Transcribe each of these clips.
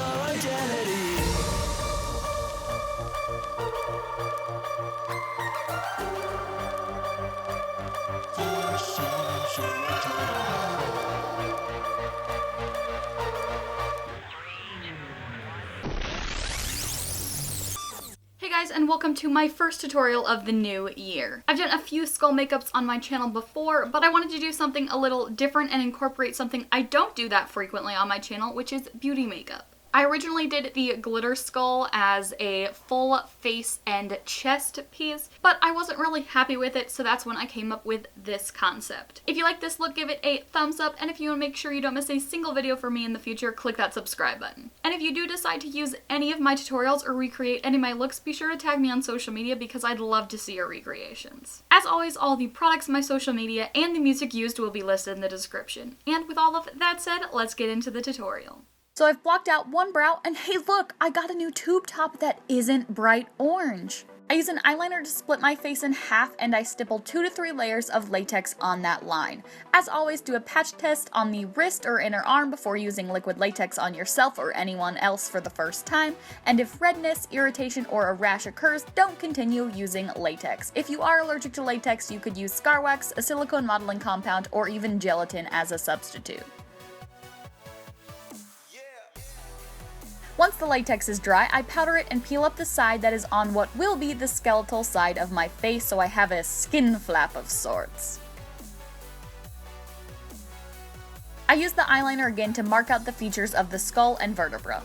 our identity. Hey guys, and welcome to my first tutorial of the new year. I've done a few skull makeups on my channel before, but I wanted to do something a little different and incorporate something I don't do that frequently on my channel, which is beauty makeup. I originally did the glitter skull as a full face and chest piece, but I wasn't really happy with it, so that's when I came up with this concept. If you like this look, give it a thumbs up, and if you want to make sure you don't miss a single video from me in the future, click that subscribe button. And if you do decide to use any of my tutorials or recreate any of my looks, be sure to tag me on social media because I'd love to see your recreations. As always, all the products, my social media, and the music used will be listed in the description. And with all of that said, let's get into the tutorial. So I've blocked out one brow, and hey look, I got a new tube top that isn't bright orange. I use an eyeliner to split my face in half, and I stipple 2 to 3 layers of latex on that line. As always, do a patch test on the wrist or inner arm before using liquid latex on yourself or anyone else for the first time, and if redness, irritation, or a rash occurs, don't continue using latex. If you are allergic to latex, you could use scar wax, a silicone modeling compound, or even gelatin as a substitute. Once the latex is dry, I powder it and peel up the side that is on what will be the skeletal side of my face, so I have a skin flap of sorts. I use the eyeliner again to mark out the features of the skull and vertebra.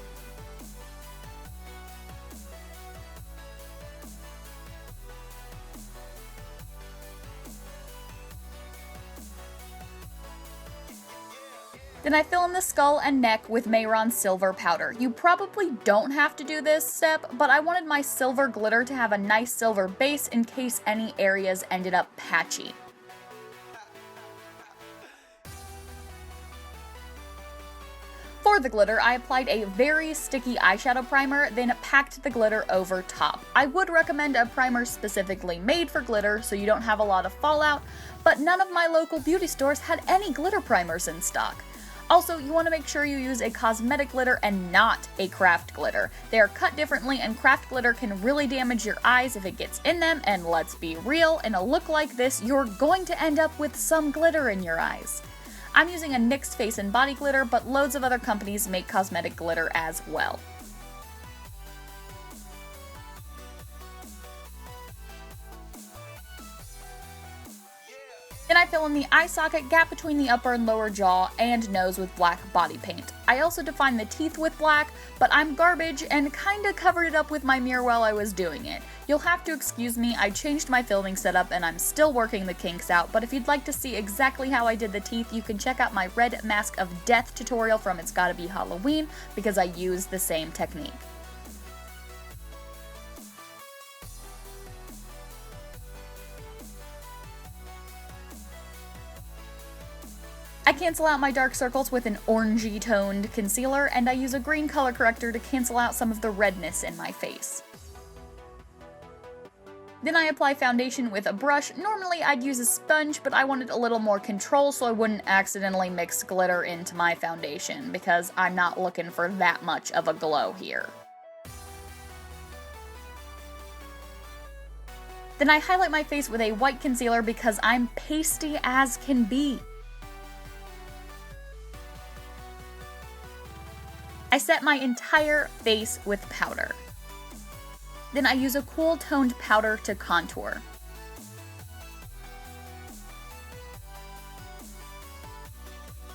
Then I fill in the skull and neck with Mehron silver powder. You probably don't have to do this step, but I wanted my silver glitter to have a nice silver base in case any areas ended up patchy. For the glitter, I applied a very sticky eyeshadow primer, then packed the glitter over top. I would recommend a primer specifically made for glitter so you don't have a lot of fallout, but none of my local beauty stores had any glitter primers in stock. Also, you want to make sure you use a cosmetic glitter and not a craft glitter. They are cut differently, and craft glitter can really damage your eyes if it gets in them, and let's be real, in a look like this, you're going to end up with some glitter in your eyes. I'm using a NYX face and body glitter, but loads of other companies make cosmetic glitter as well. Then I fill in the eye socket, gap between the upper and lower jaw, and nose with black body paint. I also defined the teeth with black, but I'm garbage and kinda covered it up with my mirror while I was doing it. You'll have to excuse me, I changed my filming setup and I'm still working the kinks out, but if you'd like to see exactly how I did the teeth, you can check out my red mask of death tutorial from It's Gotta Be Halloween, because I used the same technique. I cancel out my dark circles with an orangey toned concealer, and I use a green color corrector to cancel out some of the redness in my face. Then I apply foundation with a brush. Normally I'd use a sponge, but I wanted a little more control so I wouldn't accidentally mix glitter into my foundation, because I'm not looking for that much of a glow here. Then I highlight my face with a white concealer because I'm pasty as can be. I set my entire face with powder. Then I use a cool toned powder to contour.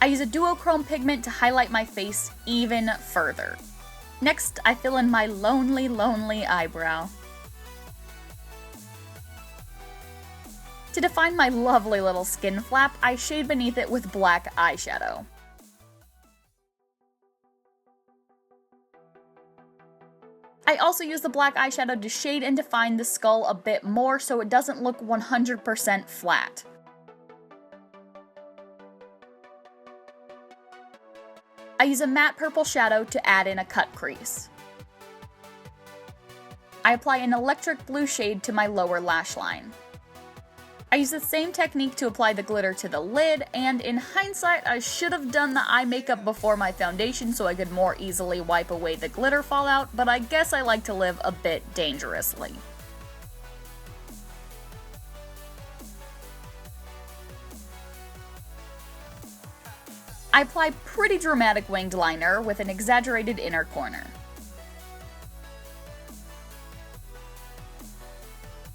I use a duochrome pigment to highlight my face even further. Next, I fill in my lonely, lonely eyebrow. To define my lovely little skin flap, I shade beneath it with black eyeshadow. I also use the black eyeshadow to shade and define the skull a bit more so it doesn't look 100% flat. I use a matte purple shadow to add in a cut crease. I apply an electric blue shade to my lower lash line. I used the same technique to apply the glitter to the lid, and in hindsight, I should have done the eye makeup before my foundation so I could more easily wipe away the glitter fallout, but I guess I like to live a bit dangerously. I apply pretty dramatic winged liner with an exaggerated inner corner.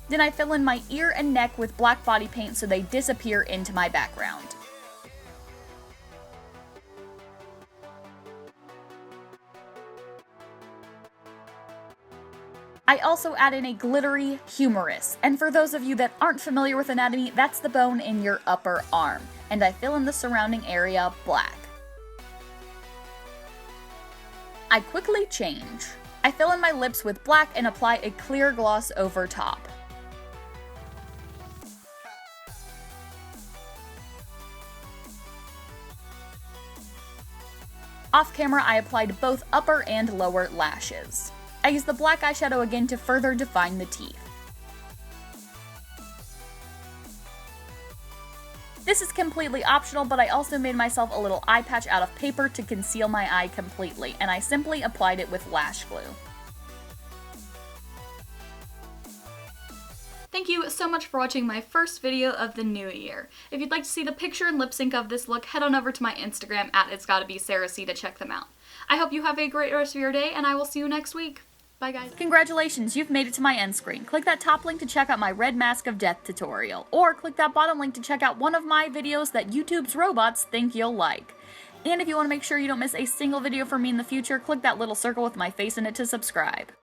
Then I fill in my ear and neck with black body paint so they disappear into my background. I also add in a glittery humerus, and for those of you that aren't familiar with anatomy, that's the bone in your upper arm, and I fill in the surrounding area black. I quickly change. I fill in my lips with black and apply a clear gloss over top. Off camera, I applied both upper and lower lashes. I used the black eyeshadow again to further define the teeth. This is completely optional, but I also made myself a little eye patch out of paper to conceal my eye completely, and I simply applied it with lash glue. Thank you so much for watching my first video of the new year. If you'd like to see the picture and lip sync of this look, head on over to my Instagram at ItsGottaBeSarahC to check them out. I hope you have a great rest of your day, and I will see you next week. Bye guys. Congratulations, you've made it to my end screen. Click that top link to check out my red mask of death tutorial, or click that bottom link to check out one of my videos that YouTube's robots think you'll like. And if you want to make sure you don't miss a single video from me in the future, click that little circle with my face in it to subscribe.